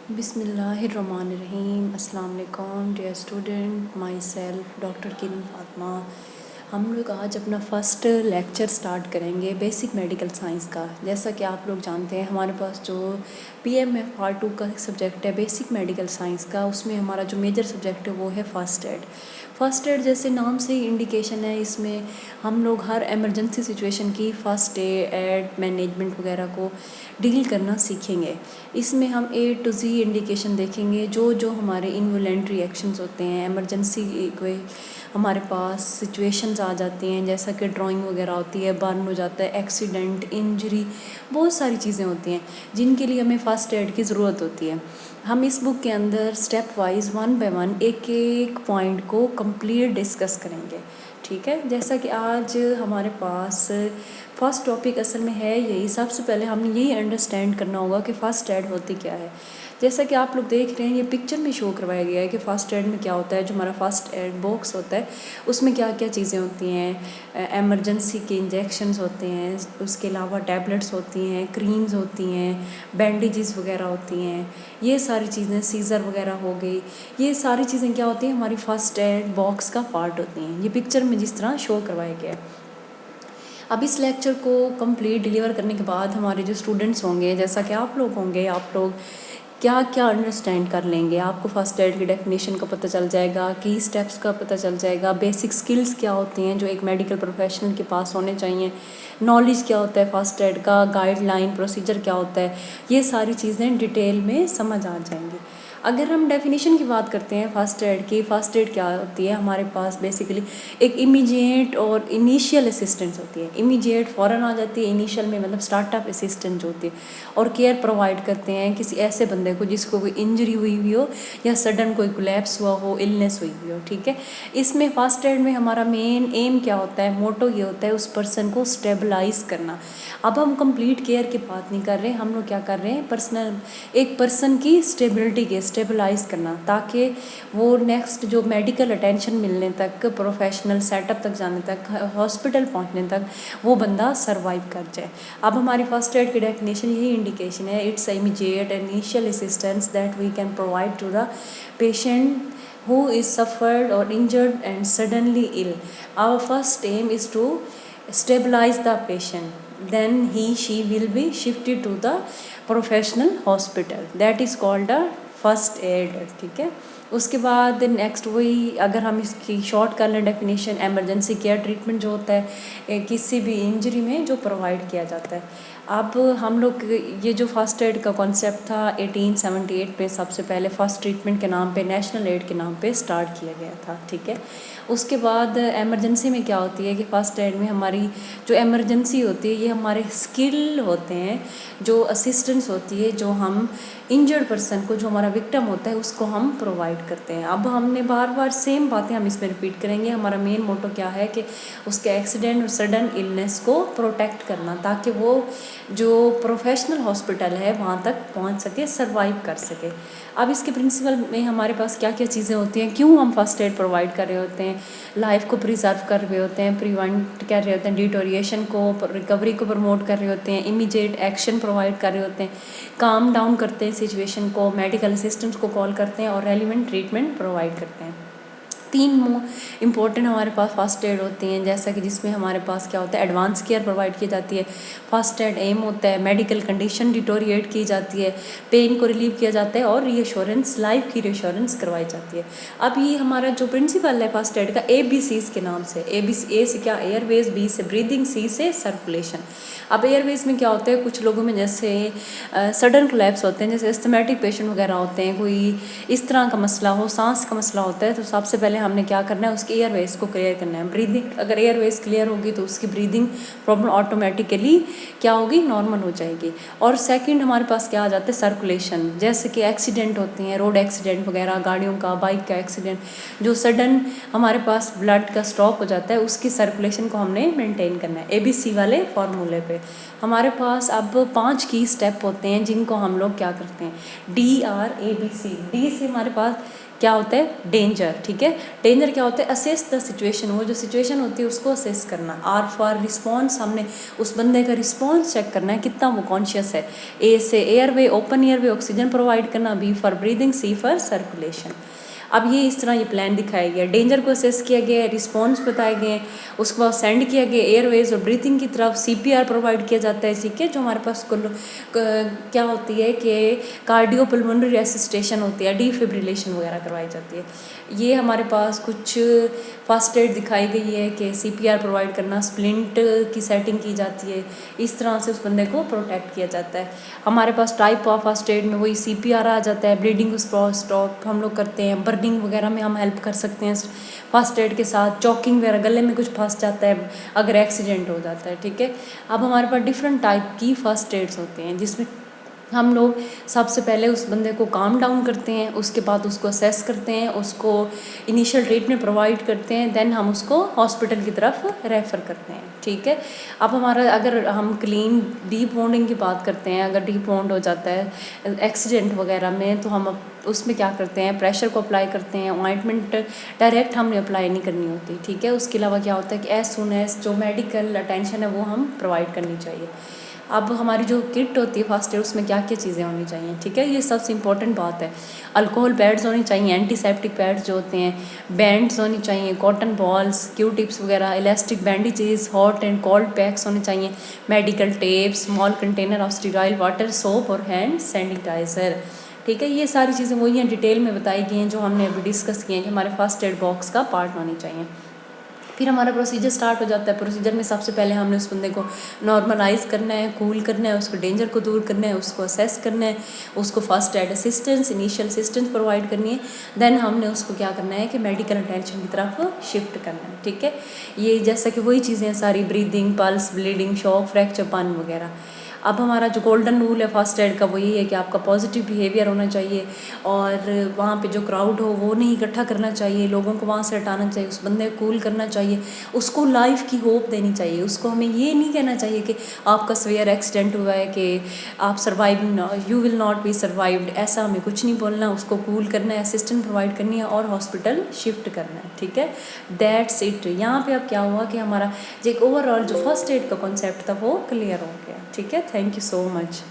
बिस्मिल्लाहिर्रहमानिर्रहीम। अस्सलाम वालेकुम dear student, my self doctor Kiran Fatima. हम लोग आज अपना फ़र्स्ट लेक्चर स्टार्ट करेंगे बेसिक मेडिकल साइंस का। जैसा कि आप लोग जानते हैं हमारे पास जो PMF पार्ट 2 का सब्जेक्ट है बेसिक मेडिकल साइंस का, उसमें हमारा जो मेजर सब्जेक्ट है वो है फ़र्स्ट एड। फ़र्स्ट एड जैसे नाम से ही इंडिकेशन है, इसमें हम लोग हर एमरजेंसी सिचुएशन की फ़र्स्ट एड मैनेजमेंट वगैरह को डील करना सीखेंगे। इसमें हम A to Z इंडिकेशन देखेंगे, जो जो हमारे इनवॉलेंट्री एक्शंस होते हैं, एमरजेंसी कोई हमारे पास सिचुएशंस आ जाती हैं, जैसा कि ड्राइंग वगैरह होती है, बर्न हो जाता है, एक्सीडेंट, इंजरी, बहुत सारी चीज़ें होती हैं जिनके लिए हमें फ़र्स्ट एड की ज़रूरत होती है। हम इस बुक के अंदर स्टेप वाइज 1 बाय 1 एक एक पॉइंट को कंप्लीट डिस्कस करेंगे, ठीक है। जैसा कि आज हमारे पास फर्स्ट टॉपिक असल में है यही। सबसे पहले हमने यही अंडरस्टैंड करना होगा कि फ़र्स्ट एड होती क्या है। जैसा कि आप लोग देख रहे हैं ये पिक्चर में शो करवाया गया है कि फ़र्स्ट एड में क्या होता है। जो हमारा फ़र्स्ट एड बॉक्स होता है उसमें क्या क्या चीज़ें होती हैं, एमरजेंसी के इंजेक्शंस होते हैं, उसके अलावा टैबलेट्स होती हैं, क्रीम्स होती हैं, बैंडेजेस वगैरह होती हैं, ये सारी चीज़ें, सीज़र वगैरह हो गई, ये सारी चीज़ें क्या होती हैं हमारी फ़र्स्ट एड बॉक्स का पार्ट होती हैं। ये पिक्चर में जिस तरह शो करवाया गया है। अब इस लेक्चर को कंप्लीट डिलीवर करने के बाद हमारे जो स्टूडेंट्स होंगे, जैसा कि आप लोग होंगे, आप लोग क्या क्या अंडरस्टैंड कर लेंगे। आपको फ़र्स्ट एड की डेफिनेशन का पता चल जाएगा, की स्टेप्स का पता चल जाएगा, बेसिक स्किल्स क्या होती हैं जो एक मेडिकल प्रोफेशनल के पास होने चाहिए, नॉलेज क्या होता है फ़र्स्ट एड का, गाइडलाइन प्रोसीजर क्या होता है, ये सारी चीज़ें डिटेल में समझ आ जाएंगी। अगर हम डेफिनेशन की बात करते हैं फ़र्स्ट एड की, फ़र्स्ट एड क्या होती है हमारे पास बेसिकली एक इमीडिएट और इनिशियल असिस्टेंस होती है। इमीडिएट फ़ौरन आ जाती है, इनिशियल में मतलब स्टार्टअप असिस्टेंट जो होती है, और केयर प्रोवाइड करते हैं किसी ऐसे बंदे को जिसको कोई इंजरी हुई हुई हो या सडन कोई कोलैप्स हुआ हो, इलनेस हुई हुई हो, ठीक है। इसमें फ़र्स्ट एड में हमारा मेन एम क्या होता है, मोटो ये होता है उस पर्सन को स्टेबलाइज करना। अब हम कंप्लीट केयर की बात नहीं कर रहे, हम लोग क्या कर रहे हैं, एक पर्सन की स्टेबिलिटी के स्टेबलाइज करना, ताकि वो नेक्स्ट जो मेडिकल अटेंशन मिलने तक, प्रोफेशनल सेटअप तक जाने तक, हॉस्पिटल पहुंचने तक वो बंदा सरवाइव कर जाए। अब हमारी फर्स्ट एड की डेफिनेशन यही इंडिकेशन है, it's immediate initial assistance that we can provide to the patient who is suffered or injured and suddenly ill. Our first aim is to stabilize the patient, then she will be shifted to the professional hospital, that is called a first aid, ठीक है। उसके बाद next वही, अगर हम इसकी short कर लें डेफिनेशन, एमरजेंसी केयर ट्रीटमेंट जो होता है किसी भी इंजरी में जो प्रोवाइड किया जाता है। अब हम लोग ये जो फर्स्ट एड का कॉन्सेप्ट था 1878 में सबसे पहले फर्स्ट ट्रीटमेंट के नाम पे, नेशनल एड के नाम पे स्टार्ट किया गया था, ठीक है। उसके बाद एमरजेंसी में क्या होती है कि फ़र्स्ट एड में हमारी जो एमरजेंसी होती है ये हमारे स्किल होते हैं, जो असिस्टेंस होती है, जो हम इंजर्ड पर्सन को, जो हमारा विक्टिम होता है उसको हम प्रोवाइड करते हैं। अब हमने बार बार सेम बातें हम इसमें रिपीट करेंगे। हमारा मेन मोटो क्या है कि उसके एक्सीडेंट और सडन इलनेस को प्रोटेक्ट करना, ताकि वो जो प्रोफेशनल हॉस्पिटल है वहाँ तक पहुँच सके, सर्वाइव कर सके। अब इसके प्रिंसिपल में हमारे पास क्या क्या चीज़ें होती हैं, क्यों हम फर्स्ट एड प्रोवाइड कर रहे होते हैं, लाइफ को प्रिजर्व कर रहे होते हैं, प्रिवेंट कर रहे होते हैं, डिटोरिएशन को, रिकवरी को प्रमोट कर रहे होते हैं, इमीडिएट एक्शन प्रोवाइड कर रहे होते हैं, काम डाउन करते हैं सिचुएशन को, मेडिकल असिस्टेंट को कॉल करते हैं और रेलिवेंट ट्रीटमेंट प्रोवाइड करते हैं। 3 इम्पोर्टेंट हमारे पास फर्स्ट एड होती हैं, जैसा कि जिसमें हमारे पास क्या होता है, एडवांस केयर प्रोवाइड की जाती है। फर्स्ट एड एम होता है मेडिकल कंडीशन डिटोरिएट की जाती है, पेन को रिलीव किया जाता है और रीअश्योरेंस, लाइफ की रीअश्योरेंस करवाई जाती है। अब ये हमारा जो प्रिंसिपल है फर्स्ट एड का, ABCs के नाम से, A से क्या, एयरवेज, B से ब्रीदिंग, C से सर्कुलेशन। अब एयरवेज में क्या होता है, कुछ लोगों में जैसे सडन कोलैप्स होते हैं, जैसे एस्थमेटिक पेशेंट वगैरह होते हैं, कोई इस तरह का मसला हो, सांस का मसला होता है, तो सबसे पहले हमने क्या करना है, उसके एयरवेज को क्लियर करना है। ब्रीदिंग, अगर एयरवेज क्लियर होगी तो उसकी ब्रीदिंग प्रॉब्लम ऑटोमेटिकली क्या होगी, नॉर्मल हो जाएगी। और सेकंड हमारे पास क्या आ जाता है, सर्कुलेशन, जैसे कि एक्सीडेंट होते हैं, रोड एक्सीडेंट वगैरह, गाड़ियों का, बाइक का एक्सीडेंट, जो सडन हमारे पास ब्लड का स्टॉप हो जाता है, उसकी सर्कुलेशन को हमने मेंटेन करना है ABC वाले फॉर्मूले पे। हमारे पास अब 5 की स्टेप होते हैं जिनको हम लोग क्या करते हैं, DRABC। डी से हमारे पास क्या होता है डेंजर, ठीक है। डेंजर क्या होता है, असेस द सिचुएशन, वो जो सिचुएशन होती है उसको असेस करना। आर फॉर रिस्पॉन्स, हमने उस बंदे का रिस्पॉन्स चेक करना है कितना वो कॉन्शियस है। ए से airway, open airway, oxygen provide करना। B for breathing, C for circulation. अब ये इस तरह ये प्लान दिखाया गया, डेंजर को असेस किया गया है, रिस्पॉन्स बताए गए हैं, उसके बाद सेंड किया गया एयरवेज और ब्रीथिंग की तरफ। सीपीआर प्रोवाइड किया जाता है, ठीक है, जो हमारे पास क्या होती है कि कार्डियो पल्मोनरी रेसिस्टेशन होती है, डिफिब्रिलेशन वगैरह करवाई जाती है। ये हमारे पास कुछ फर्स्ट एड दिखाई गई है कि सीपीआर प्रोवाइड करना, स्प्लिंट की सेटिंग की जाती है, इस तरह से उस बंदे को प्रोटेक्ट किया जाता है। हमारे पास टाइप ऑफ फर्स्ट एड में वही सीपीआर आ जाता है, ब्लीडिंग स्टॉप हम लोग करते हैं, बर्निंग वगैरह में हम हेल्प कर सकते हैं फर्स्ट एड के साथ, चॉकिंग वगैरह, गले में कुछ फंस जाता है अगर एक्सीडेंट हो जाता है, ठीक है। अब हमारे पास डिफरेंट टाइप की फर्स्ट एड्स होते हैं, जिसमें हम लोग सबसे पहले उस बंदे को काम डाउन करते हैं, उसके बाद उसको असेस करते हैं, उसको इनिशियल ट्रीटमेंट प्रोवाइड करते हैं, देन हम उसको हॉस्पिटल की तरफ रेफ़र करते हैं, ठीक है। अब हमारा अगर हम क्लीन डीप वोंडिंग की बात करते हैं, अगर डीप वोंड हो जाता है एक्सीडेंट वगैरह में, तो हम उसमें क्या करते हैं, प्रेशर को अप्लाई करते हैं। ऑइंटमेंट डायरेक्ट हमने अप्लाई नहीं करनी होती, ठीक है। उसके अलावा क्या होता है कि एज सुन एज जो मेडिकल अटेंशन है वो हम प्रोवाइड करनी चाहिए। अब हमारी जो किट होती है फर्स्ट एड, उसमें क्या क्या चीज़ें होनी चाहिए, ठीक है, ये सबसे इंपॉर्टेंट बात है। अल्कोहल पैड्स होनी चाहिए, एंटीसेप्टिक पैड्स जो होते हैं, बैंड्स होनी चाहिए, कॉटन बॉल्स, क्यू टिप्स वगैरह, elastic bandages, hot and cold PACS होने चाहिए, medical tape, small container of sterile water, soap और हैंड सैनिटाइज़र, ठीक है। ये सारी चीज़ें वही हैं, डिटेल में बताई गई हैं जो हमने अभी डिस्कस किए हैं कि हमारे फर्स्ट एड बॉक्स का पार्ट होनी चाहिए। फिर हमारा प्रोसीजर स्टार्ट हो जाता है। प्रोसीजर में सबसे पहले हमने उस बंदे को नॉर्मलाइज करना है, कूल करना है, उसको डेंजर को दूर करना है, उसको असेस करना है, उसको first aid assistance, initial assistance provide करनी है। देन हमने उसको क्या करना है कि मेडिकल अटेंशन की तरफ शिफ्ट करना है, ठीक है। ये जैसा कि वही चीज़ें सारी, breathing, pulse, bleeding, shock, fracture, पानी वगैरह। अब हमारा जो गोल्डन रूल है फर्स्ट एड का वो ये है कि आपका पॉजिटिव बिहेवियर होना चाहिए, और वहाँ पे जो क्राउड हो वो नहीं इकट्ठा करना चाहिए, लोगों को वहाँ से हटाना चाहिए, उस बंदे को कूल करना चाहिए, उसको लाइफ की होप देनी चाहिए। उसको हमें ये नहीं कहना चाहिए कि आपका सवेयर एक्सीडेंट हुआ है कि आप survive, you will not be survived, ऐसा हमें कुछ नहीं बोलना। उसको कूल करना है, असिस्टेंट प्रोवाइड करनी है और हॉस्पिटल शिफ्ट करना है, ठीक है। That's it. यहाँ पे अब क्या हुआ कि हमारा जो एक ओवरऑल जो फर्स्ट एड का कॉन्सेप्ट था वो क्लियर हो गया, ठीक है। Thank you so much.